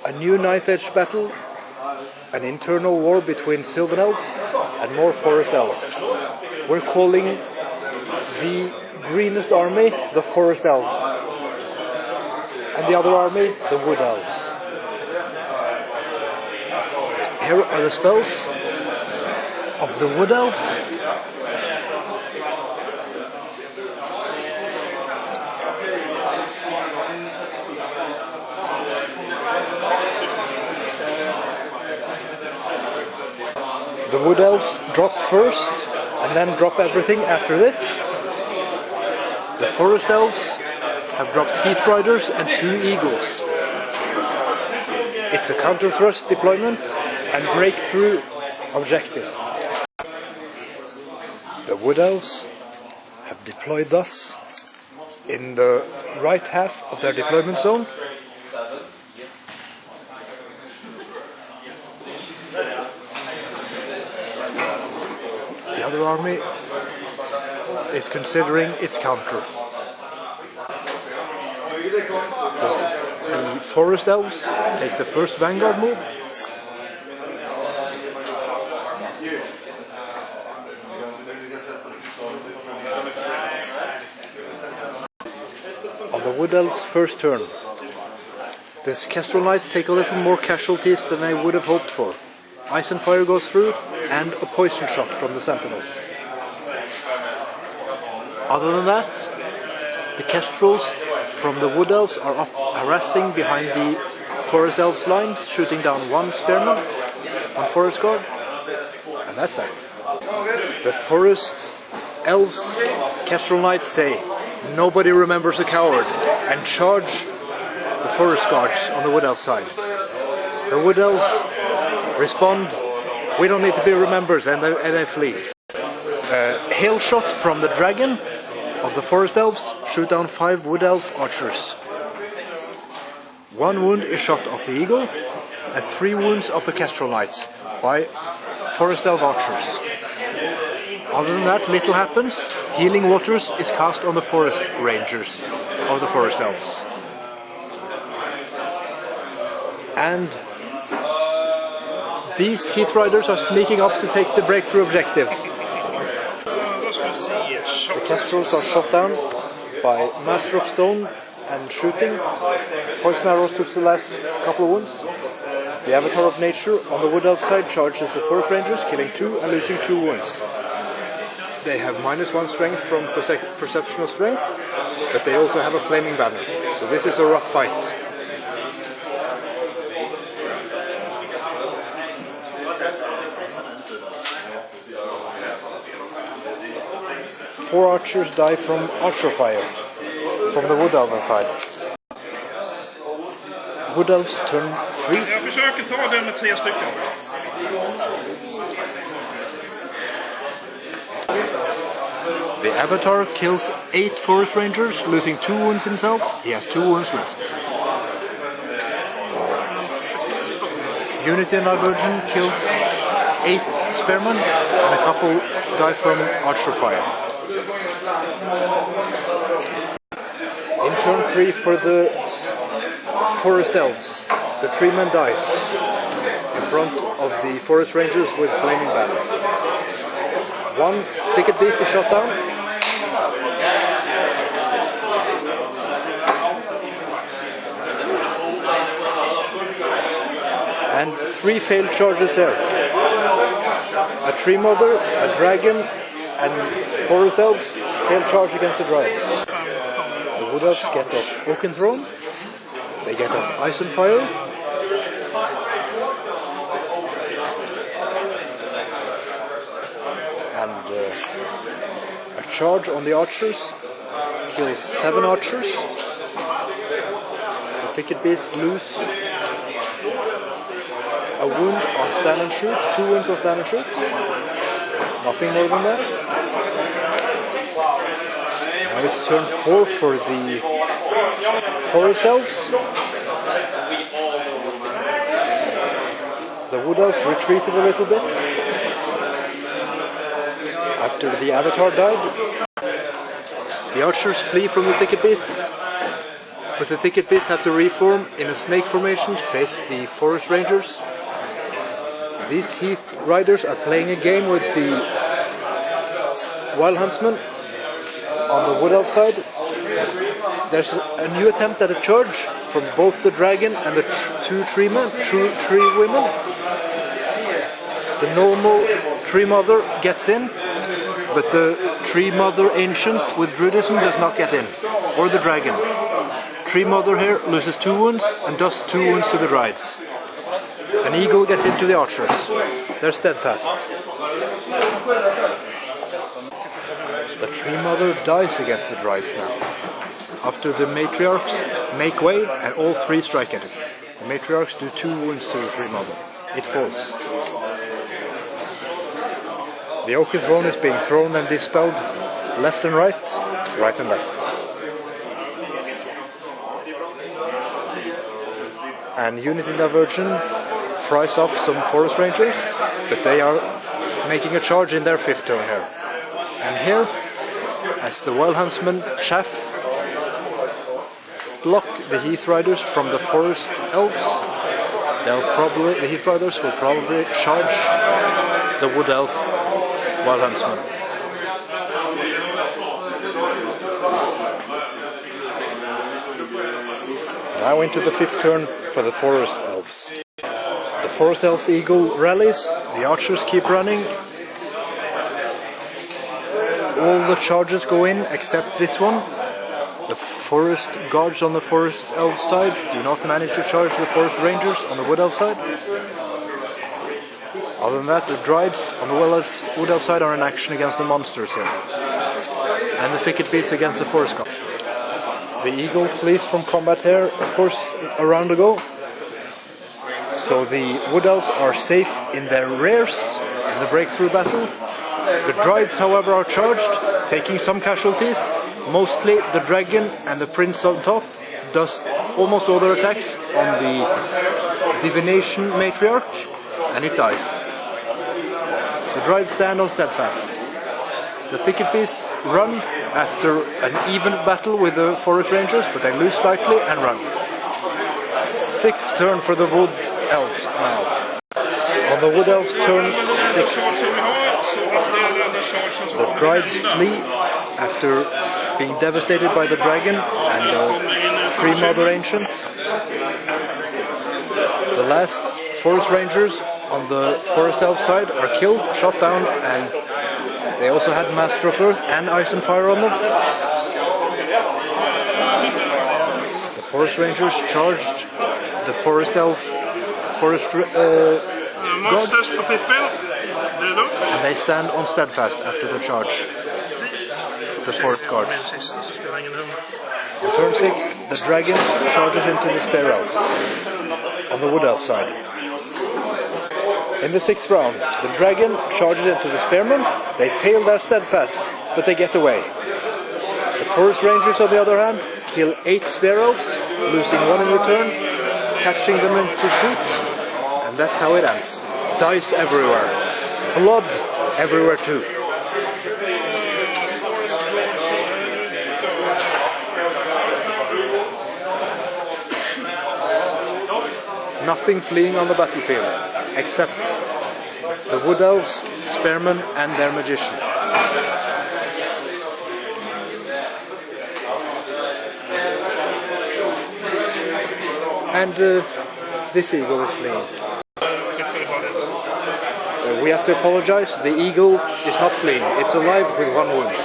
A new knife-edge battle, an internal war between Sylvan elves and more forest elves. We're calling the greenest army the forest elves, and the other army the wood elves. Here are the spells of the wood elves. The wood elves drop first and then drop everything after this. The forest elves have dropped heath riders and 2 eagles. It's a counter thrust deployment and breakthrough objective. The wood elves have deployed thus in the right half of their deployment zone. The other army is considering its counter. The forest elves take the first vanguard move. On the wood elves' first turn, the Kestrel Knights take a little more casualties than I would have hoped for. Ice and fire goes through, and a poison shot from the sentinels. Other than that, the Kestrels from the wood elves are up harassing behind the forest elves' lines, shooting down 1 spearman, 1 forest guard, and that's it. The forest elves, Kestrel Knights say, "Nobody remembers a coward," and charge the forest guards on the wood elf side. The wood elves respond, "We don't need to be remembered," and they flee. Hail shot from the dragon of the forest elves shoot down 5 wood elf archers. 1 wound is shot off the eagle, and 3 wounds of the Kestrel Knights by forest elf archers. Other than that, little happens. Healing waters is cast on the forest rangers of the forest elves. And these heath riders are sneaking up to take the breakthrough objective. The Kestrels are shot down by Master of Stone and shooting. Poison arrows took the last couple of wounds. The Avatar of Nature on the wood elf side charges the forest rangers, killing 2 and losing 2 wounds. They have -1 strength from perception of strength, but they also have a flaming banner. So this is a rough fight. Four archers die from archer fire from the wood elf side. Wood elves turn 3. Jag försöker ta den med 3 stycken. The Avatar kills 8 forest rangers, losing 2 wounds himself. He has 2 wounds left. Unity and Divergent kills 8 spearmen, and a couple die from archer fire. In turn 3 for the forest elves, the 3-man dies in front of the forest rangers with flaming banner. 1 thicket beast is shot down. And 3 failed charges there. A tree mother, a dragon, and forest elves failed charge against the dryads. The wood elves get off Oaken Throne. They get off Ice and Fire. And a charge on the archers kills 7 archers. The thicket beasts lose a wound on stand and shoot, 2 wounds on stand and shoot. Nothing more than that. Now it's turn 4 for the forest elves. The wood elves retreated a little bit after the Avatar died. The archers flee from the thicket beasts. But the thicket beasts have to reform in a snake formation to face the forest rangers. These heath riders are playing a game with the wild huntsman on the wood elf side. There's a new attempt at a charge from both the dragon and the two tree women. The normal tree mother gets in, but the tree mother ancient with druidism does not get in, or the dragon. Tree mother here loses 2 wounds and does 2 wounds to the druids. An eagle gets into the archers. They're steadfast. The tree mother dies against the druids now, after the matriarchs make way and all 3 strike at it. The matriarchs do 2 wounds to the tree mother. It falls. The oaken throne is being thrown and dispelled left and right, right and left. And Unity Diversion fries off some forest rangers, but they are making a charge in their 5th turn here. And here, as the wild huntsmen chaff block the heath riders from the forest elves, the heath riders will probably charge the wood elf wild huntsman. Now into the 5th turn for the forest elves. The forest elf eagle rallies, the archers keep running. All the charges go in except this one. The forest guards on the forest elf side do not manage to charge the forest rangers on the wood elf side. Other than that, the druids on the wood elf side are in action against the monsters here. And the thicket beasts against the forest guard. The eagle flees from combat here, of course, a round ago. So the wood elves are safe in their rears in the breakthrough battle. The druids, however, are charged, taking some casualties. Mostly the dragon and the prince on top does almost all their attacks on the divination matriarch, and it dies. The druids stand on steadfast. The thicket beasts run after an even battle with the forest rangers, but they lose slightly and run. 6th turn for the wood elves now. On the wood elves turn 6. The druids flee after being devastated by the dragon and the tree mother ancient. The last forest rangers on the forest elf side are killed, shot down, and they also had Master of Earth and Ice and Fire on them. The forest rangers charged the forest elf god, and they stand on steadfast after the charge. The forest guards. On turn 6, the dragon charges into the spear elves on the wood elf side. In the 6th round, the dragon charges into the spearmen. They fail their steadfast, but they get away. The forest rangers, on the other hand, kill 8 spear elves, losing 1 in return, catching them in pursuit, and that's how it ends. Dice everywhere. Blood everywhere too. Nothing fleeing on the battlefield, except the wood elves, spearmen, and their magician. And this eagle is fleeing. We have to apologize, the eagle is not fleeing, it's alive with 1 wound.